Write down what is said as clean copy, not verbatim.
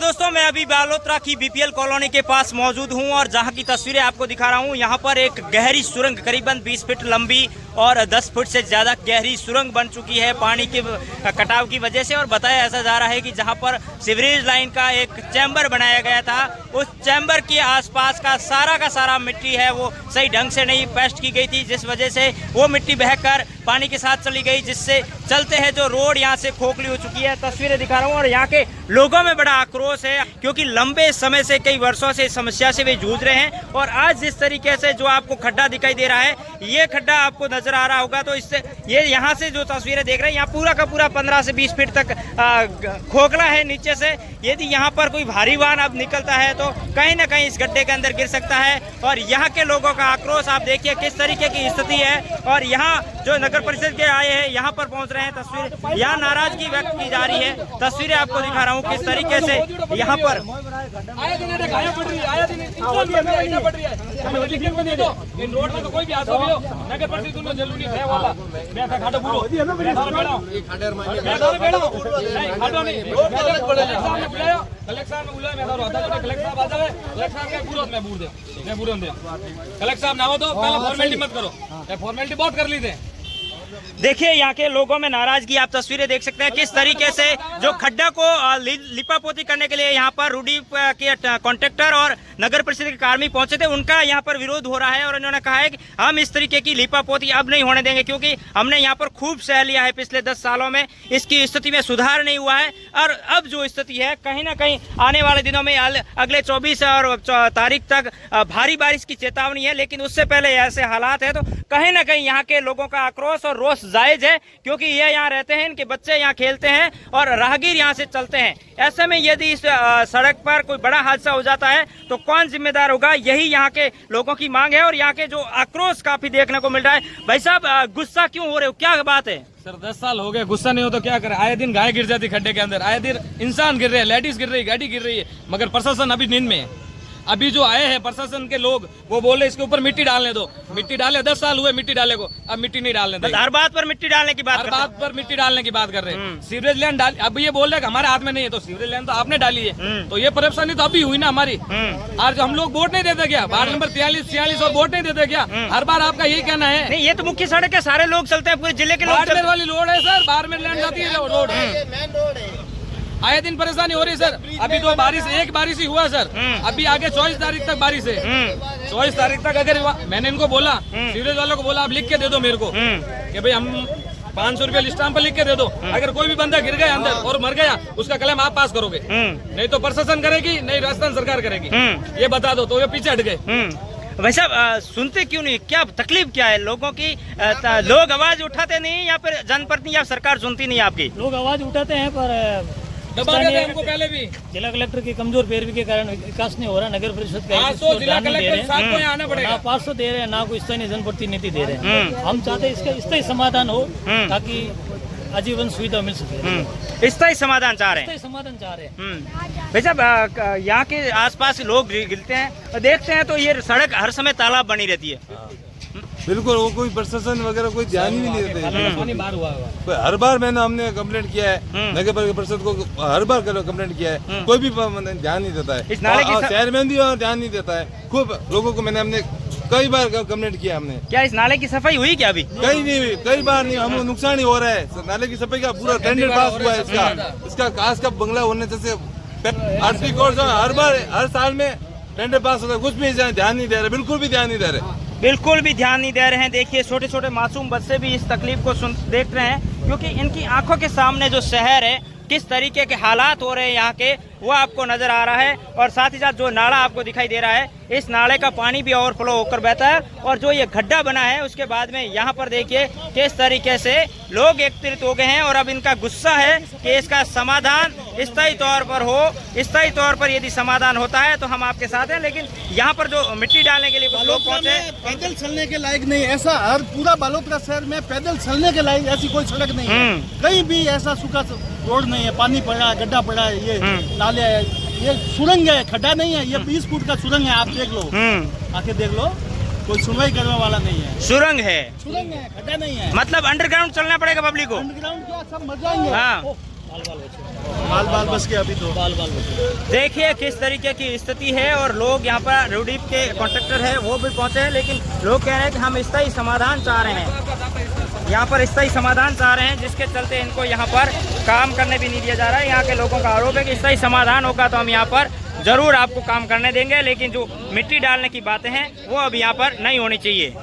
दोस्तों, मैं अभी बालोतरा की बीपीएल कॉलोनी के पास मौजूद हूं और जहां की तस्वीरें आपको दिखा रहा हूं। यहां पर एक गहरी सुरंग करीबन 20 फीट लंबी और 10 फुट से ज़्यादा गहरी सुरंग बन चुकी है पानी के कटाव की वजह से। और बताया ऐसा जा रहा है कि जहां पर सीवरेज लाइन का एक चैम्बर बनाया गया था, उस चैम्बर के आसपास का सारा मिट्टी है वो सही ढंग से नहीं पेस्ट की गई थी, जिस वजह से वो मिट्टी बहकर पानी के साथ चली गई, जिससे चलते हैं जो रोड यहाँ से खोखली हो चुकी है। तस्वीरें दिखा रहा हूँ और यहाँ के लोगों में बड़ा आक्रोश है, क्योंकि लंबे समय से कई वर्षों से इस समस्या से वे जूझ रहे हैं। और आज जिस तरीके से जो आपको खड्डा दिखाई दे रहा है, ये खड्डा आपको नजर आ रहा होगा, तो इससे ये यहाँ से जो तस्वीरें देख रहे हैं, यहाँ पूरा का पूरा 15 से 20 फीट तक खोखला है नीचे से। यदि यहाँ पर कोई भारी वाहन अब निकलता है तो कहीं ना कहीं इस गड्ढे के अंदर गिर सकता है। और यहाँ के लोगों का आक्रोश आप देखिए किस तरीके की स्थिति है। और यहाँ जो नगर परिषद के आए हैं यहाँ पर पहुँच रहे हैं, तस्वीर यहाँ नाराजगी व्यक्त की जा रही है। तस्वीरें आपको दिखा रहा हूँ किस तरीके से यहाँ पर कलेक्टर साहब ना हो तो पहले फॉर्मेलिटी मत करो, फॉर्मेलिटी बहुत कर ली थे। देखिए यहाँ के लोगों में नाराजगी आप तस्वीरें देख सकते हैं किस तरीके से जो खड्डा को लिपापोती करने के लिए यहाँ पर रूडी के कॉन्ट्रैक्टर और नगर परिषद के कर्मी पहुंचे थे, उनका यहाँ पर विरोध हो रहा है। और उन्होंने कहा है कि हम इस तरीके की लिपापोती अब नहीं होने देंगे, क्योंकि हमने यहाँ पर खूब सह लिया है पिछले 10 सालों में, इसकी स्थिति में सुधार नहीं हुआ है। और अब जो स्थिति है कहीं ना कहीं आने वाले दिनों में अगले 24 और तारीख तक भारी बारिश की चेतावनी है, लेकिन उससे पहले ऐसे हालात है तो कहीं ना कहीं यहाँ के लोगों का आक्रोश और रोष जायज है, क्योंकि ये यहाँ रहते हैं, इनके बच्चे यहाँ खेलते हैं और राहगीर यहाँ से चलते हैं। ऐसे में यदि इस सड़क पर कोई बड़ा हादसा हो जाता है तो कौन जिम्मेदार होगा, यही यहाँ के लोगों की मांग है। और यहाँ के जो आक्रोश काफी देखने को मिल रहा है। भाई साहब, गुस्सा क्यों हो रहे हो, क्या बात है? सर 10 साल हो गए, गुस्सा नहीं हो तो क्या करें? आए दिन गाय गिर जाती खड्डे के अंदर, आए दिन इंसान गिर रहे हैं, लेडीज गिर रही है, गाड़ी गिर रही है, मगर प्रशासन अभी नींद में है। अभी जो आए हैं प्रशासन के लोग वो बोले इसके ऊपर मिट्टी डालने दो, मिट्टी डाले 10 साल हुए मिट्टी डाले को, अब मिट्टी नहीं डालने देंगे। हर बात पर मिट्टी डालने की बात, हर बात पर मिट्टी डालने की बात कर रहे हैं। सीवरेज लाइन डाल, अब ये बोल रहे हैं हमारे हाथ में नहीं है, तो सीवरेज लाइन तो आपने डाली है, तो ये परेशानी तो अभी हुई ना हमारी। आज हम लोग वोट नहीं देते क्या? वार्ड नंबर 43, 46 और वोट नहीं देते क्या? हर बार आपका यही कहना है। नहीं, ये तो मुख्य सड़क है, सारे लोग चलते हैं, पूरे जिले के लोग। बाड़मेर वाली रोड है सर, बाड़मेर लैंड जाती है रोड, आए दिन परेशानी हो रही है सर। अभी तो एक बारिश ही हुआ सर, अभी आगे 24 तारीख तक बारिश है। 24 तारीख तक अगर मैंने इनको बोला, सीवरेज वालों को बोला आप लिख के दे दो मेरे को कि भाई हम 500 रुपया स्टाम्प पर लिख के दे दो, अगर कोई भी बंदा गिर गया अंदर और मर गया उसका क्लेम आप पास करोगे, नहीं तो प्रशासन करेगी, नहीं राजस्थान सरकार करेगी, ये बता दो। तो ये पीछे हट गए। वैसे सुनते क्यों नहीं, क्या तकलीफ क्या है लोगों की? लोग आवाज उठाते नहीं या फिर जनप्रतिनिधि या सरकार सुनती नहीं आपकी? लोग आवाज उठाते हैं पर हमको पहले भी जिला कलेक्टर की कमजोर पैरवी के कारण विकास नहीं हो रहा। नगर परिषद का जिला कलेक्टर साथ में आना पड़ेगा, ना 500 दे रहे हैं, ना कोई स्थानीय जनप्रतिनिधि दे रहे हैं। हम चाहते हैं इसका स्थायी समाधान हो, ताकि आजीवन सुविधा मिल सके। स्थायी समाधान चाह रहे हैं, समाधान चाह रहे हैं। वैसे यहाँ के आसपास लोग गिरते हैं और देखते हैं तो ये सड़क हर समय तालाब बनी रहती है। बिल्कुल, वो कोई प्रशासन वगैरह कोई ध्यान ही नहीं देते। हर बार हमने कंप्लेंट किया है, नगर परिषद को हर बार कंप्लेंट किया है, कोई भी ध्यान नहीं देता है। शहर में भी ध्यान नहीं देता है। खूब लोगों को हमने कई बार कंप्लेंट किया हमने। क्या इस नाले की सफाई हुई क्या? अभी कहीं नहीं हुई, कई बार नहीं, हम नुकसान ही हो रहा है। नाले की सफाई का पूरा टेंडर पास हुआ है, इसका काश का बंगला होने जैसे हर साल में टेंडर पास होता है, कुछ भी ध्यान नहीं दे रहे, बिल्कुल भी ध्यान नहीं दे रहे, बिल्कुल भी ध्यान नहीं दे रहे हैं। देखिए छोटे छोटे मासूम बच्चे भी इस तकलीफ को देख रहे हैं, क्योंकि इनकी आंखों के सामने जो शहर है, किस तरीके के हालात हो रहे हैं यहाँ के, वो आपको नजर आ रहा है। और साथ ही साथ जो नाला आपको दिखाई दे रहा है, इस नाले का पानी भी ओवरफ्लो होकर बहता है। और जो ये गड्ढा बना है उसके बाद में यहाँ पर देखिए किस तरीके से लोग एकत्रित हो गए हैं। और अब इनका गुस्सा है कि इसका समाधान स्थायी तौर पर हो। स्थायी तौर पर यदि समाधान होता है तो हम आपके साथ हैं, लेकिन यहाँ पर जो मिट्टी डालने के लिए कुछ लोग पहुंचे, पैदल चलने के लायक नहीं, ऐसा हर पूरा बालोतरा शहर में पैदल चलने के लायक ऐसी कोई सड़क नहीं है। कहीं भी ऐसा सूखा रोड नहीं है, पानी पड़ा है, गड्ढा पड़ा है, ये नाले है, ये सुरंग है, खड्डा नहीं है, ये 20 फुट का सुरंग है। आप देख लो, आके देख लो, कोई सुनवाई करने वाला नहीं है। सुरंग है, खड्डा नहीं है, मतलब अंडरग्राउंड चलना पड़ेगा पब्लिक को। अंडरग्राउंड क्या, सब मर जाएंगे। हाँ, बाल बाल बस के अभी तो देखिए किस तरीके की स्थिति है और लोग यहाँ पर रूडीप के कॉन्ट्रैक्टर है वो भी पहुंचे हैं, लेकिन लोग कह रहे हैं कि हम स्थायी समाधान चाह रहे हैं। यहाँ पर स्थायी समाधान चाह रहे हैं, जिसके चलते इनको यहाँ पर काम करने भी नहीं दिया जा रहा है। यहाँ के लोगों का आरोप है कि स्थायी समाधान होगा तो हम यहाँ पर जरूर आपको काम करने देंगे, लेकिन जो मिट्टी डालने की बातें हैं वो अब यहाँ पर नहीं होनी चाहिए।